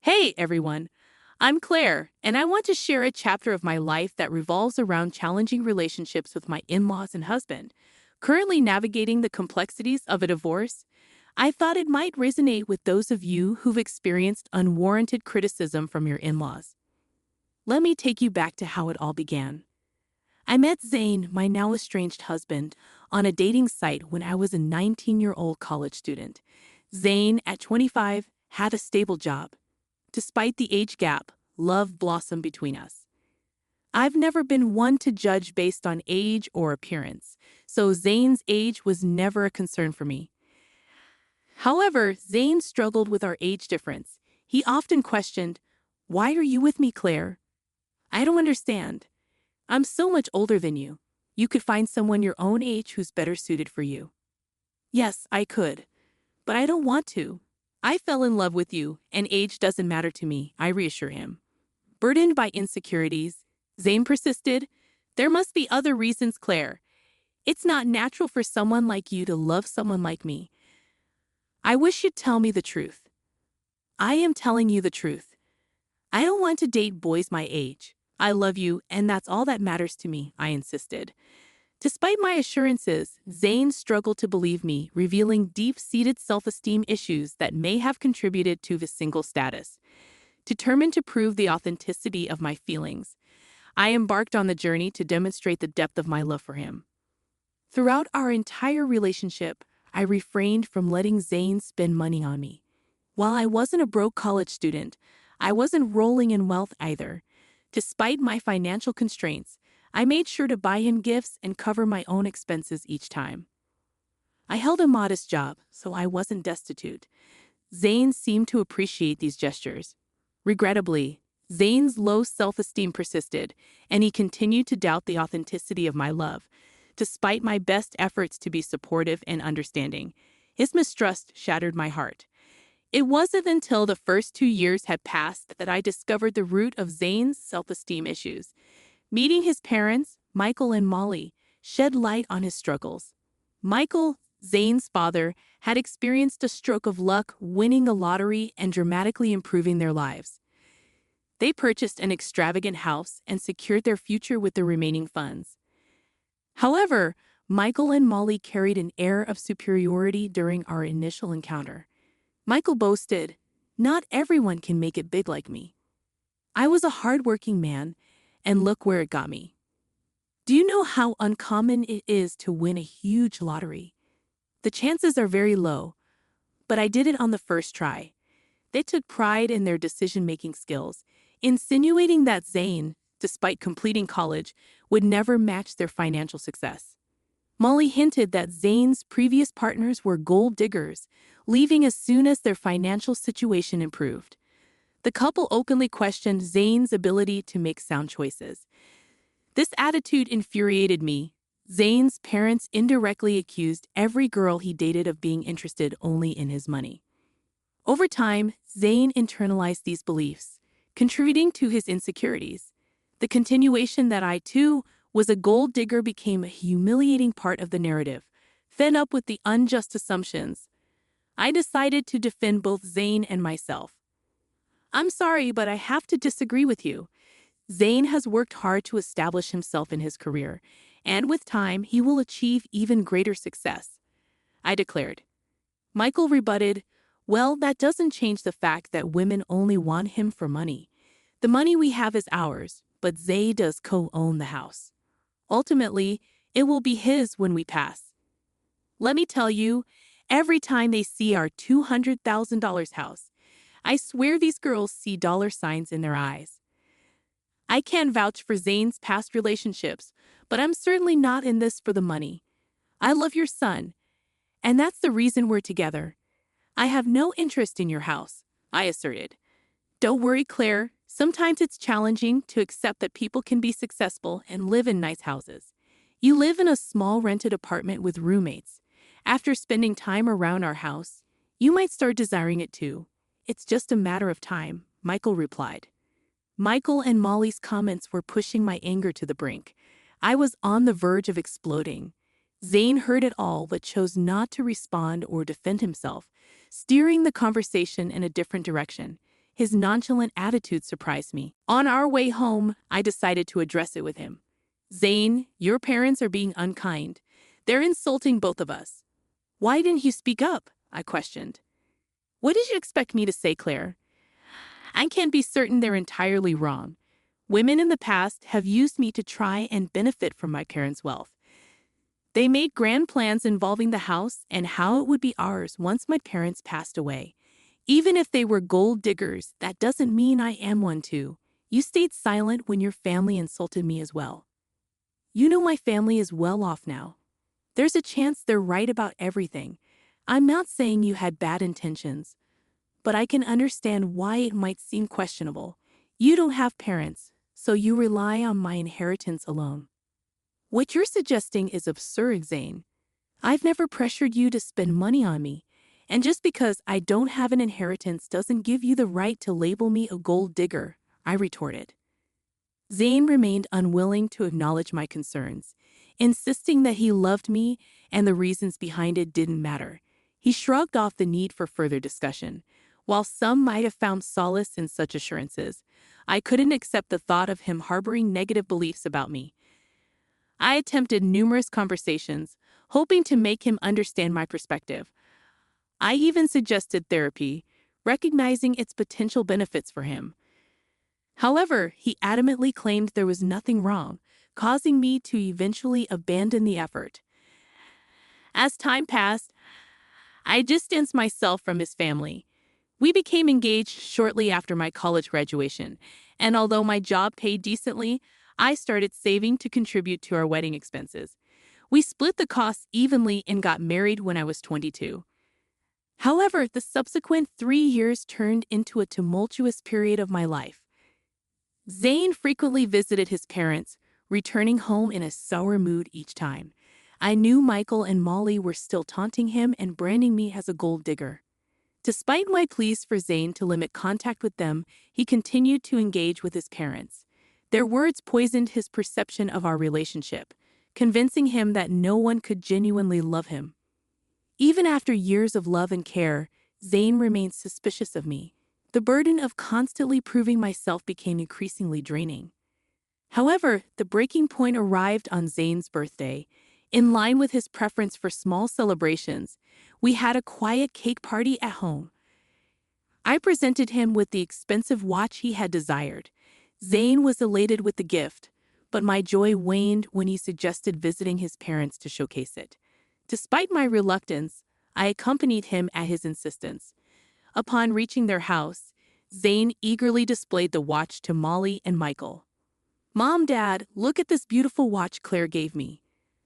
Hey, everyone. I'm Claire, and I want to share a chapter of my life that revolves around challenging relationships with my in-laws and husband. Currently navigating the complexities of a divorce, I thought it might resonate with those of you who've experienced unwarranted criticism from your in-laws. Let me take you back to how it all began. I met Zane, my now estranged husband, on a dating site when I was a 19-year-old college student. Zane, at 25, had a stable job. Despite the age gap, love blossomed between us. I've never been one to judge based on age or appearance, so Zane's age was never a concern for me. However, Zane struggled with our age difference. He often questioned, "Why are you with me, Claire? I don't understand. I'm so much older than you. You could find someone your own age who's better suited for you." Yes, I could, but I don't want to. I fell in love with you, and age doesn't matter to me, I reassure him. Burdened by insecurities, Zane persisted, "There must be other reasons, Claire. It's not natural for someone like you to love someone like me. I wish you'd tell me the truth." "I am telling you the truth. I don't want to date boys my age. I love you, and that's all that matters to me," I insisted. Despite my assurances, Zane struggled to believe me, revealing deep-seated self-esteem issues that may have contributed to his single status. Determined to prove the authenticity of my feelings, I embarked on the journey to demonstrate the depth of my love for him. Throughout our entire relationship, I refrained from letting Zane spend money on me. While I wasn't a broke college student, I wasn't rolling in wealth either. Despite my financial constraints, I made sure to buy him gifts and cover my own expenses each time. I held a modest job, so I wasn't destitute. Zane seemed to appreciate these gestures. Regrettably, Zane's low self-esteem persisted, and he continued to doubt the authenticity of my love. Despite my best efforts to be supportive and understanding, his mistrust shattered my heart. It wasn't until the first 2 years had passed that I discovered the root of Zane's self-esteem issues. Meeting his parents, Michael and Molly, shed light on his struggles. Michael, Zane's father, had experienced a stroke of luck, winning the lottery and dramatically improving their lives. They purchased an extravagant house and secured their future with the remaining funds. However, Michael and Molly carried an air of superiority during our initial encounter. Michael boasted, "Not everyone can make it big like me. I was a hardworking man, and look where it got me. Do you know how uncommon it is to win a huge lottery? The chances are very low, but I did it on the first try." They took pride in their decision-making skills, insinuating that Zane, despite completing college, would never match their financial success. Molly hinted that Zane's previous partners were gold diggers, leaving as soon as their financial situation improved. The couple openly questioned Zane's ability to make sound choices. This attitude infuriated me. Zane's parents indirectly accused every girl he dated of being interested only in his money. Over time, Zane internalized these beliefs, contributing to his insecurities. The continuation that I, too, was a gold digger became a humiliating part of the narrative. Fed up with the unjust assumptions, I decided to defend both Zane and myself. "I'm sorry, but I have to disagree with you. Zane has worked hard to establish himself in his career, and with time, he will achieve even greater success," I declared. Michael rebutted, "Well, that doesn't change the fact that women only want him for money. The money we have is ours, but Zay does co-own the house. Ultimately, it will be his when we pass. Let me tell you, every time they see our $200,000 house, I swear these girls see dollar signs in their eyes." I can't vouch for Zane's past relationships, but I'm certainly not in this for the money. I love your son, and that's the reason we're together. I have no interest in your house, I asserted. "Don't worry, Claire. Sometimes it's challenging to accept that people can be successful and live in nice houses. You live in a small rented apartment with roommates. After spending time around our house, you might start desiring it too. It's just a matter of time," Michael replied. Michael and Molly's comments were pushing my anger to the brink. I was on the verge of exploding. Zane heard it all but chose not to respond or defend himself, steering the conversation in a different direction. His nonchalant attitude surprised me. On our way home, I decided to address it with him. Zane, your parents are being unkind. They're insulting both of us. Why didn't you speak up? I questioned. What did you expect me to say, Claire? I can't be certain they're entirely wrong. Women in the past have used me to try and benefit from my parents' wealth. They made grand plans involving the house and how it would be ours once my parents passed away. Even if they were gold diggers, that doesn't mean I am one too. You stayed silent when your family insulted me as well. You know my family is well off now. There's a chance they're right about everything. I'm not saying you had bad intentions, but I can understand why it might seem questionable. You don't have parents, so you rely on my inheritance alone. What you're suggesting is absurd, Zane. I've never pressured you to spend money on me, and just because I don't have an inheritance doesn't give you the right to label me a gold digger, I retorted. Zane remained unwilling to acknowledge my concerns, insisting that he loved me and the reasons behind it didn't matter. He shrugged off the need for further discussion. While some might have found solace in such assurances, I couldn't accept the thought of him harboring negative beliefs about me. I attempted numerous conversations, hoping to make him understand my perspective. I even suggested therapy, recognizing its potential benefits for him. However, he adamantly claimed there was nothing wrong, causing me to eventually abandon the effort. As time passed, I distanced myself from his family. We became engaged shortly after my college graduation, and although my job paid decently, I started saving to contribute to our wedding expenses. We split the costs evenly and got married when I was 22. However, the subsequent 3 years turned into a tumultuous period of my life. Zane frequently visited his parents, returning home in a sour mood each time. I knew Michael and Molly were still taunting him and branding me as a gold digger. Despite my pleas for Zane to limit contact with them, he continued to engage with his parents. Their words poisoned his perception of our relationship, convincing him that no one could genuinely love him. Even after years of love and care, Zane remained suspicious of me. The burden of constantly proving myself became increasingly draining. However, the breaking point arrived on Zane's birthday. In line with his preference for small celebrations, we had a quiet cake party at home. I presented him with the expensive watch he had desired. Zane was elated with the gift, but my joy waned when he suggested visiting his parents to showcase it. Despite my reluctance, I accompanied him at his insistence. Upon reaching their house, Zane eagerly displayed the watch to Molly and Michael. "Mom, Dad, look at this beautiful watch Claire gave me.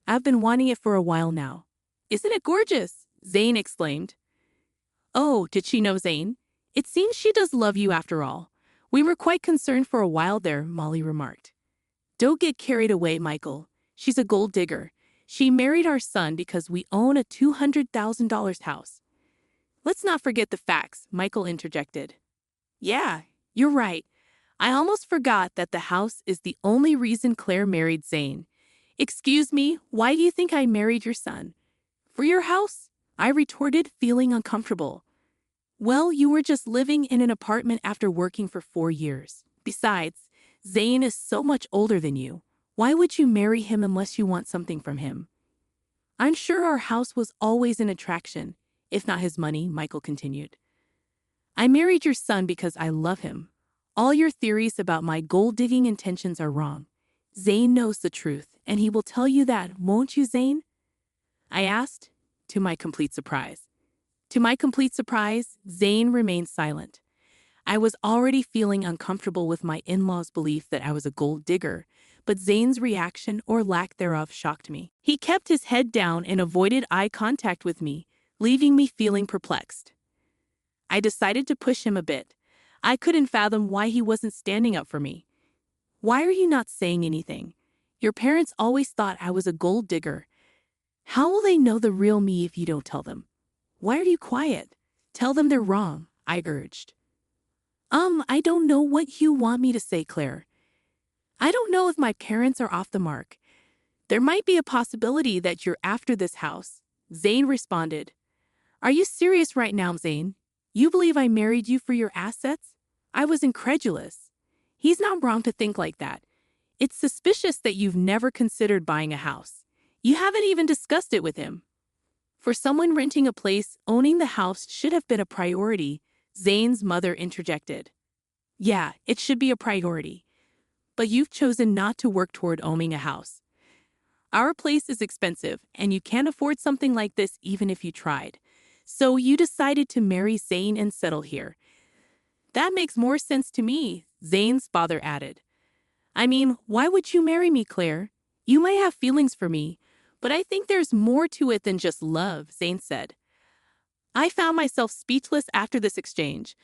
I've been wanting it for a while now." "Isn't it gorgeous?" Zane exclaimed. "Oh, did she know Zane? It seems she does love you after all. We were quite concerned for a while there," Molly remarked. "Don't get carried away, Michael. She's a gold digger. She married our son because we own a $200,000 house." "Let's not forget the facts," Michael interjected. "Yeah, you're right. I almost forgot that the house is the only reason Claire married Zane. Excuse me, why do you think I married your son?" "For your house?" I retorted, feeling uncomfortable. "Well, you were just living in an apartment after working for 4 years. Besides, Zane is so much older than you. Why would you marry him unless you want something from him?" "I'm sure our house was always an attraction, if not his money," Michael continued. "I married your son because I love him. All your theories about my gold-digging intentions are wrong. Zane knows the truth, and he will tell you that, won't you, Zane?" I asked, to my complete surprise. To my complete surprise, Zane remained silent. I was already feeling uncomfortable with my in-laws' belief that I was a gold digger, but Zane's reaction or lack thereof shocked me. He kept his head down and avoided eye contact with me, leaving me feeling perplexed. I decided to push him a bit. I couldn't fathom why he wasn't standing up for me. "Why are you not saying anything? Your parents always thought I was a gold digger. How will they know the real me if you don't tell them? Why are you quiet? Tell them they're wrong," I urged. I don't know what you want me to say, Claire. I don't know if my parents are off the mark. There might be a possibility that you're after this house," Zane responded. "Are you serious right now, Zane? You believe I married you for your assets?" I was incredulous. He's not wrong to think like that. It's suspicious that you've never considered buying a house. You haven't even discussed it with him. For someone renting a place, owning the house should have been a priority, Zane's mother interjected. Yeah, it should be a priority. But you've chosen not to work toward owning a house. Our place is expensive, and you can't afford something like this even if you tried. So you decided to marry Zane and settle here. That makes more sense to me, Zane's father added. I mean, why would you marry me, Claire? You might have feelings for me, but I think there's more to it than just love, Zane said. I found myself speechless after this exchange.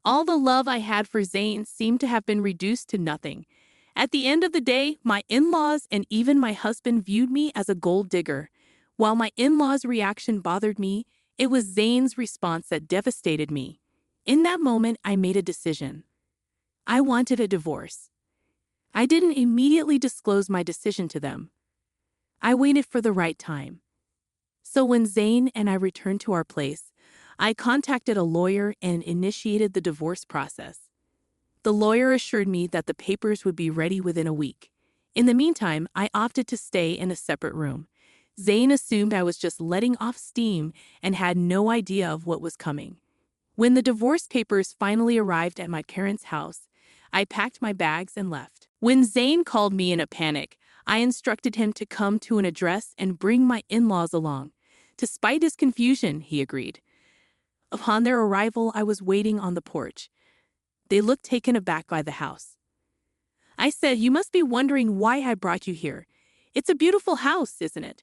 All the love I had for Zane seemed to have been reduced to nothing. At the end of the day, my in-laws and even my husband viewed me as a gold digger. While my in-laws' reaction bothered me, it was Zane's response that devastated me. In that moment, I made a decision. I wanted a divorce. I didn't immediately disclose my decision to them. I waited for the right time. So when Zane and I returned to our place, I contacted a lawyer and initiated the divorce process. The lawyer assured me that the papers would be ready within a week. In the meantime, I opted to stay in a separate room. Zane assumed I was just letting off steam and had no idea of what was coming. When the divorce papers finally arrived at my parents' house, I packed my bags and left. When Zane called me in a panic, I instructed him to come to an address and bring my in-laws along. Despite his confusion, he agreed. Upon their arrival, I was waiting on the porch. They looked taken aback by the house. I said, "You must be wondering why I brought you here. It's a beautiful house, isn't it?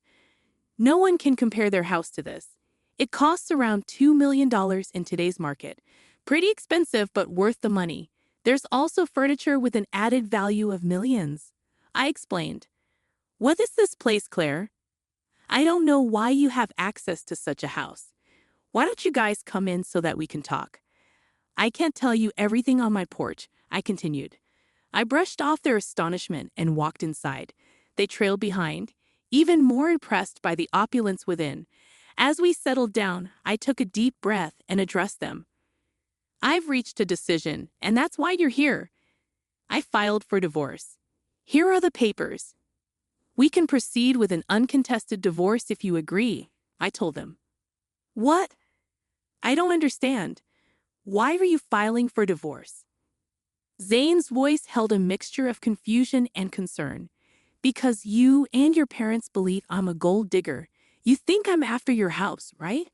No one can compare their house to this. It costs around $2 million in today's market. Pretty expensive, but worth the money. There's also furniture with an added value of millions." I explained. "What is this place, Claire? I don't know why you have access to such a house. Why don't you guys come in so that we can talk?" "I can't tell you everything on my porch," I continued. I brushed off their astonishment and walked inside. They trailed behind, even more impressed by the opulence within. As we settled down, I took a deep breath and addressed them. "I've reached a decision, and that's why you're here. I filed for divorce. Here are the papers. We can proceed with an uncontested divorce if you agree," I told them. "What? I don't understand. Why are you filing for divorce?" Zane's voice held a mixture of confusion and concern. "Because you and your parents believe I'm a gold digger. You think I'm after your house, right?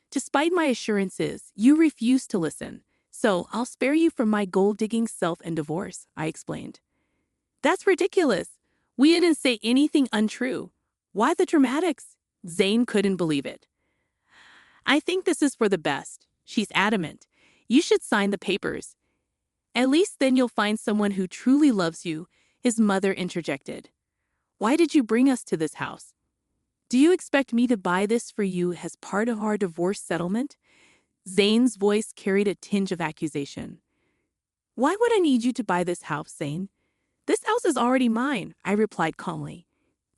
Despite my assurances, you refuse to listen. So I'll spare you from my gold-digging self and divorce," I explained. "That's ridiculous. We didn't say anything untrue. Why the dramatics?" Zane couldn't believe it. "I think this is for the best. She's adamant. You should sign the papers. At least then you'll find someone who truly loves you," his mother interjected. "Why did you bring us to this house? Do you expect me to buy this for you as part of our divorce settlement?" Zane's voice carried a tinge of accusation. "Why would I need you to buy this house, Zane? This house is already mine," I replied calmly.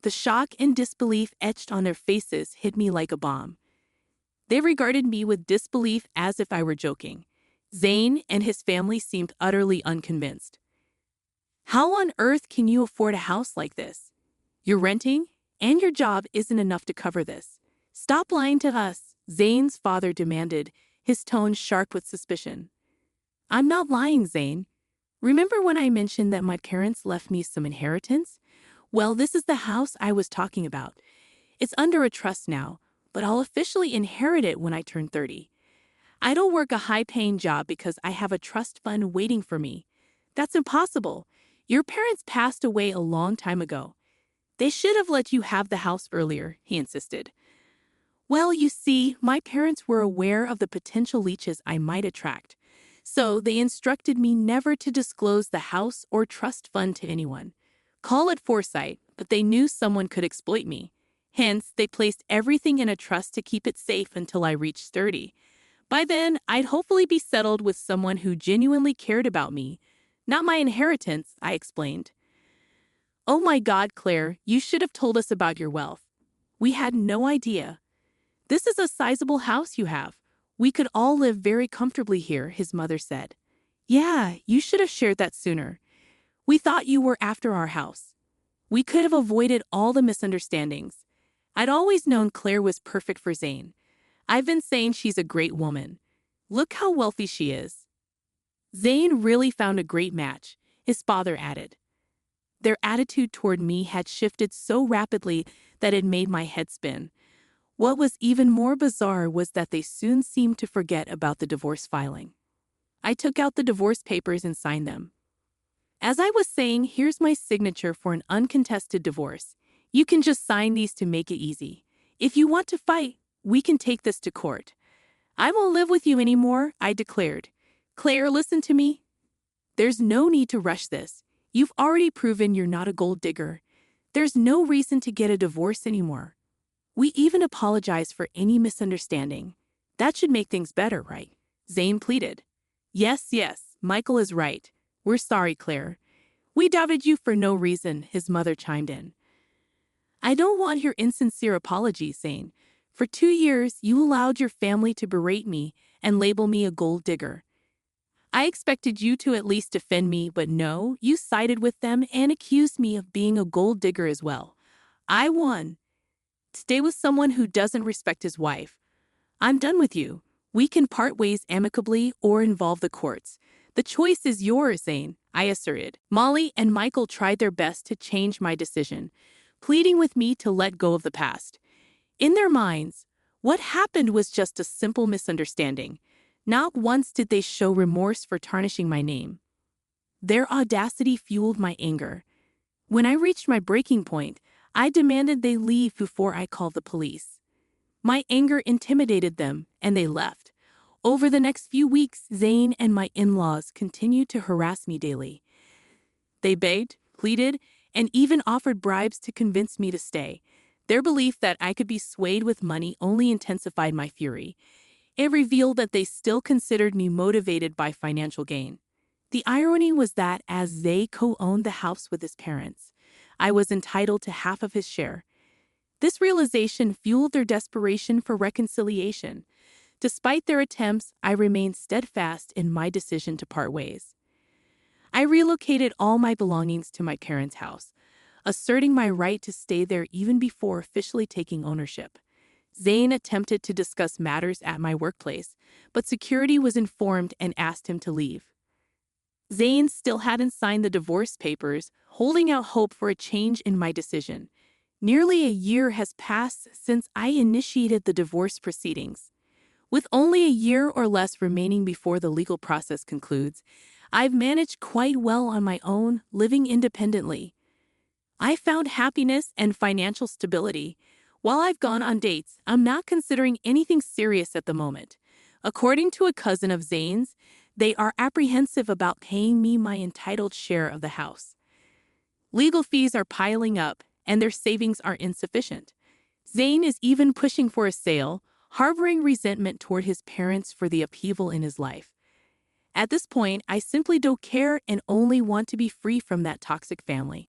The shock and disbelief etched on their faces hit me like a bomb. They regarded me with disbelief as if I were joking. Zane and his family seemed utterly unconvinced. "How on earth can you afford a house like this? You're renting, and your job isn't enough to cover this. Stop lying to us," Zane's father demanded, his tone sharp with suspicion. "I'm not lying, Zane. Remember when I mentioned that my parents left me some inheritance? Well, this is the house I was talking about. It's under a trust now, but I'll officially inherit it when I turn 30. I don't work a high-paying job because I have a trust fund waiting for me. That's impossible. Your parents passed away a long time ago. They should have let you have the house earlier," he insisted. "Well, you see, my parents were aware of the potential leeches I might attract, so they instructed me never to disclose the house or trust fund to anyone. Call it foresight, but they knew someone could exploit me. Hence, they placed everything in a trust to keep it safe until I reached 30. By then, I'd hopefully be settled with someone who genuinely cared about me. Not my inheritance," I explained. "Oh my God, Claire, you should have told us about your wealth. We had no idea. This is a sizable house you have. We could all live very comfortably here," his mother said. Yeah, you should have shared that sooner. We thought you were after our house. We could have avoided all the misunderstandings. I'd always known Claire was perfect for Zane. I've been saying she's a great woman. Look how wealthy she is. Zane really found a great match, his father added. Their attitude toward me had shifted so rapidly that it made my head spin. What was even more bizarre was that they soon seemed to forget about the divorce filing. I took out the divorce papers and signed them. As I was saying, here's my signature for an uncontested divorce. You can just sign these to make it easy. If you want to fight, we can take this to court. I won't live with you anymore, I declared. Claire, listen to me. There's no need to rush this. You've already proven you're not a gold digger. There's no reason to get a divorce anymore. We even apologize for any misunderstanding. That should make things better, right? Zane pleaded. Yes, Michael is right. We're sorry, Claire. We doubted you for no reason, his mother chimed in. I don't want your insincere apologies, Zane. For 2 years, you allowed your family to berate me and label me a gold digger. I expected you to at least defend me, but no, you sided with them and accused me of being a gold digger as well. I won. Stay with someone who doesn't respect his wife. I'm done with you. We can part ways amicably or involve the courts. The choice is yours, Zane, I asserted. Molly and Michael tried their best to change my decision, pleading with me to let go of the past. In their minds, what happened was just a simple misunderstanding. Not once did they show remorse for tarnishing my name. Their audacity fueled my anger. When I reached my breaking point, I demanded they leave before I called the police. My anger intimidated them, and they left. Over the next few weeks, Zane and my in-laws continued to harass me daily. They begged, pleaded, and even offered bribes to convince me to stay. Their belief that I could be swayed with money only intensified my fury. It revealed that they still considered me motivated by financial gain. The irony was that as they co-owned the house with his parents, I was entitled to half of his share. This realization fueled their desperation for reconciliation. Despite their attempts, I remained steadfast in my decision to part ways. I relocated all my belongings to my parents' house, asserting my right to stay there even before officially taking ownership. Zane attempted to discuss matters at my workplace, but security was informed and asked him to leave. Zane still hadn't signed the divorce papers, holding out hope for a change in my decision. Nearly a year has passed since I initiated the divorce proceedings. With only a year or less remaining before the legal process concludes, I've managed quite well on my own, living independently. I found happiness and financial stability. While I've gone on dates, I'm not considering anything serious at the moment. According to a cousin of Zane's, they are apprehensive about paying me my entitled share of the house. Legal fees are piling up, and their savings are insufficient. Zane is even pushing for a sale, harboring resentment toward his parents for the upheaval in his life. At this point, I simply don't care and only want to be free from that toxic family.